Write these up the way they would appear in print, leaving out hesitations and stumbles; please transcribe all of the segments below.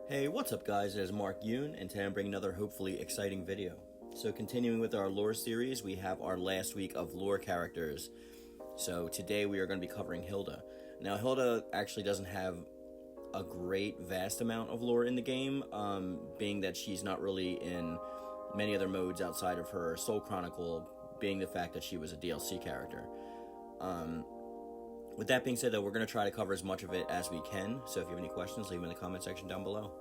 Hey, what's up guys, it is Mark Yoon, and today I'm bringing another hopefully exciting video. So continuing with our lore series, we have our last week of lore characters. So today we are going to be covering Hilde. Now Hilde actually doesn't have a great vast amount of lore in the game, being that she's not really in many other modes outside of her Soul Chronicle, being the fact that she was a DLC character. With that being said, though, we're going to try to cover as much of it as we can, so if you have any questions, leave them in the comment section down below.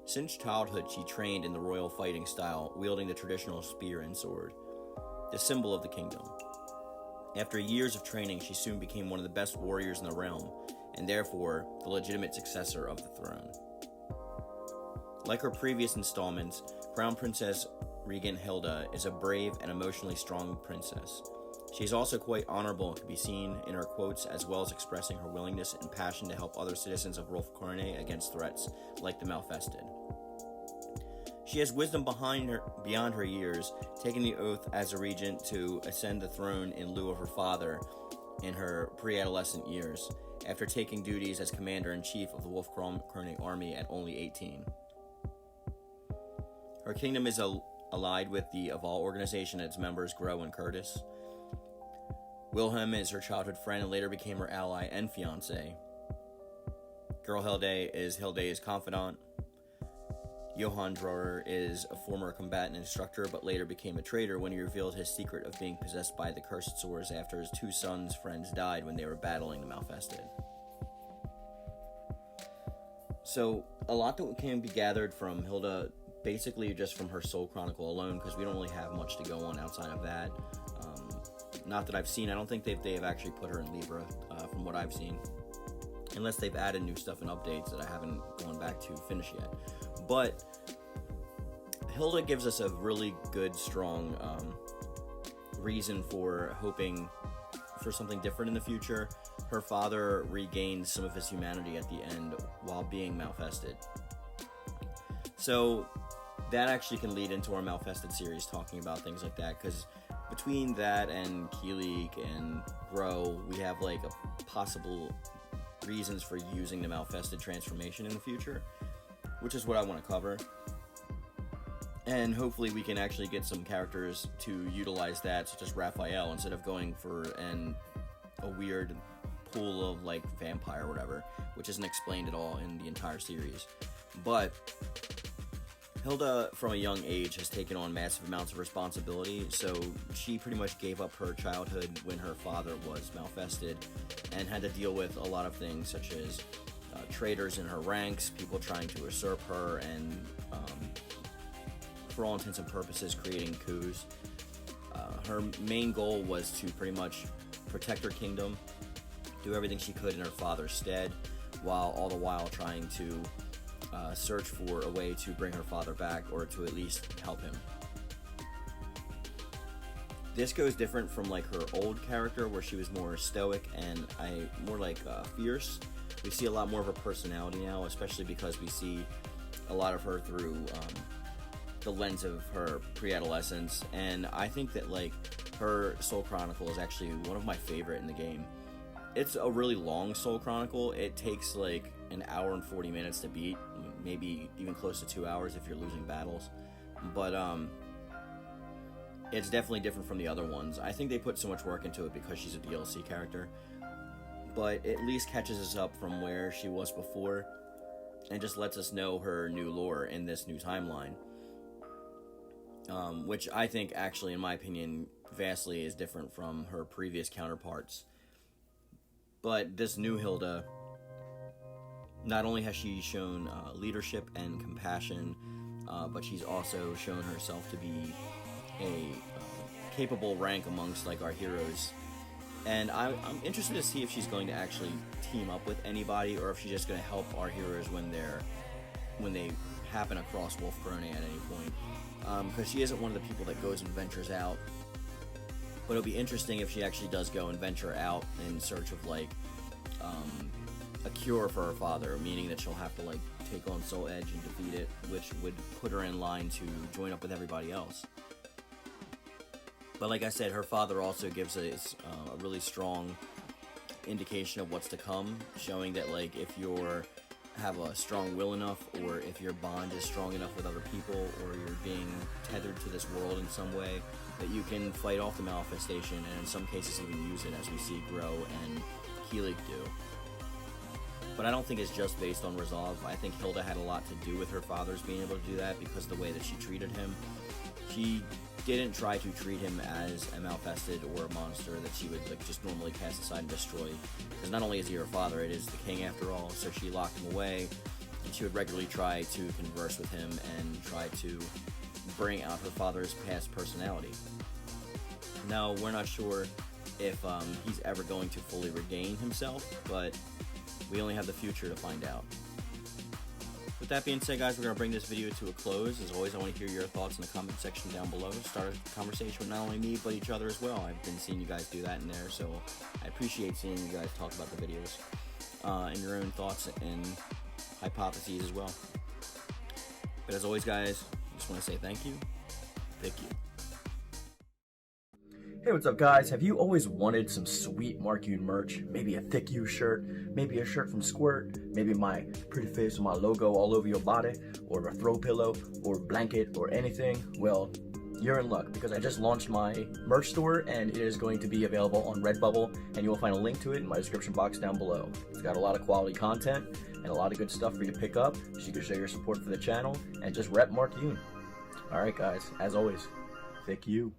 Since childhood, she trained in the royal fighting style, wielding the traditional spear and sword, the symbol of the kingdom. After years of training, she soon became one of the best warriors in the realm, and therefore, the legitimate successor of the throne. Like her previous installments, Crown Princess Regent Hilde is a brave and emotionally strong princess. She is also quite honorable and can be seen in her quotes, as well as expressing her willingness and passion to help other citizens of Wolf-Krone against threats like the malefested. She has wisdom beyond her years, taking the oath as a regent to ascend the throne in lieu of her father in her pre-adolescent years, after taking duties as commander-in-chief of the Wolf-Krone army at only 18. Her kingdom is allied with the Aval organization, and its members Grow and Curtis. Wilhelm is her childhood friend and later became her ally and fiancé. Girl Hilde is Hilde's confidant. Johann Drower is a former combatant instructor but later became a traitor when he revealed his secret of being possessed by the cursed swords after his two sons' friends died when they were battling the malefested. So, a lot that can be gathered from Hilde, basically just from her Soul Chronicle alone, because we don't really have much to go on outside of that. Not that I've seen. I don't think they've actually put her in Libra, from what I've seen. Unless they've added new stuff and updates that I haven't gone back to finish yet. But Hilde gives us a really good, strong reason for hoping for something different in the future. Her father regains some of his humanity at the end while being malefested. So that actually can lead into our malefested series, talking about things like that, because between that and Keeleek and Grow, we have like a possible reasons for using the malefested transformation in the future, which is what I want to cover. And hopefully we can actually get some characters to utilize that, such as Raphael, instead of going for a weird pool of like vampire or whatever, which isn't explained at all in the entire series. But Hilde, from a young age, has taken on massive amounts of responsibility, so she pretty much gave up her childhood when her father was malefested and had to deal with a lot of things such as traitors in her ranks, people trying to usurp her, and for all intents and purposes creating coups. Her main goal was to pretty much protect her kingdom, do everything she could in her father's stead, while all the while trying to search for a way to bring her father back, or to at least help him. This goes different from like her old character, where she was more stoic and more like fierce. We see a lot more of her personality now, especially because we see a lot of her through the lens of her pre-adolescence, and I think that like her Soul Chronicle is actually one of my favorite in the game. It's a really long Soul Chronicle. It takes like an hour and 40 minutes to beat, maybe even close to 2 hours if you're losing battles. But it's definitely different from the other ones. I think they put so much work into it because she's a DLC character, but it at least catches us up from where she was before and just lets us know her new lore in this new timeline, which I think actually, in my opinion, vastly is different from her previous counterparts. But this new Hilde, not only has she shown leadership and compassion, but she's also shown herself to be a capable rank amongst like our heroes. And I'm interested to see if she's going to actually team up with anybody, or if she's just going to help our heroes when they happen across Wolf-Krone at any point. Because she isn't one of the people that goes and ventures out. But it'll be interesting if she actually does go and venture out in search of like a cure for her father, meaning that she'll have to like take on Soul Edge and defeat it, which would put her in line to join up with everybody else. But like I said, her father also gives us a really strong indication of what's to come, showing that like if you're have a strong will enough, or if your bond is strong enough with other people, or you're being tethered to this world in some way, that you can fight off the manifestation, and in some cases even use it, as we see Grow and Keelik do. But I don't think it's just based on resolve. I think Hilde had a lot to do with her father's being able to do that, because of the way that she treated him. She didn't try to treat him as a malefested or a monster that she would like just normally cast aside and destroy, because not only is he her father, it is the king after all. So she locked him away, and she would regularly try to converse with him and try to bring out her father's past personality. Now, we're not sure if he's ever going to fully regain himself, but we only have the future to find out. With that being said, guys, we're going to bring this video to a close. As always, I want to hear your thoughts in the comment section down below. Start a conversation with not only me, but each other as well. I've been seeing you guys do that in there, so I appreciate seeing you guys talk about the videos and your own thoughts and hypotheses as well. But as always, guys, I just want to say thank you. Thank you. Hey, what's up, guys? Have you always wanted some sweet Mark Yoon merch? Maybe a thick U shirt, maybe a shirt from Squirt, maybe my pretty face with my logo all over your body, or a throw pillow, or blanket, or anything? Well, you're in luck, because I just launched my merch store, and it is going to be available on Redbubble, and you will find a link to it in my description box down below. It's got a lot of quality content, and a lot of good stuff for you to pick up, so you can show your support for the channel, and just rep Mark Yoon. Alright, guys, as always, thick U.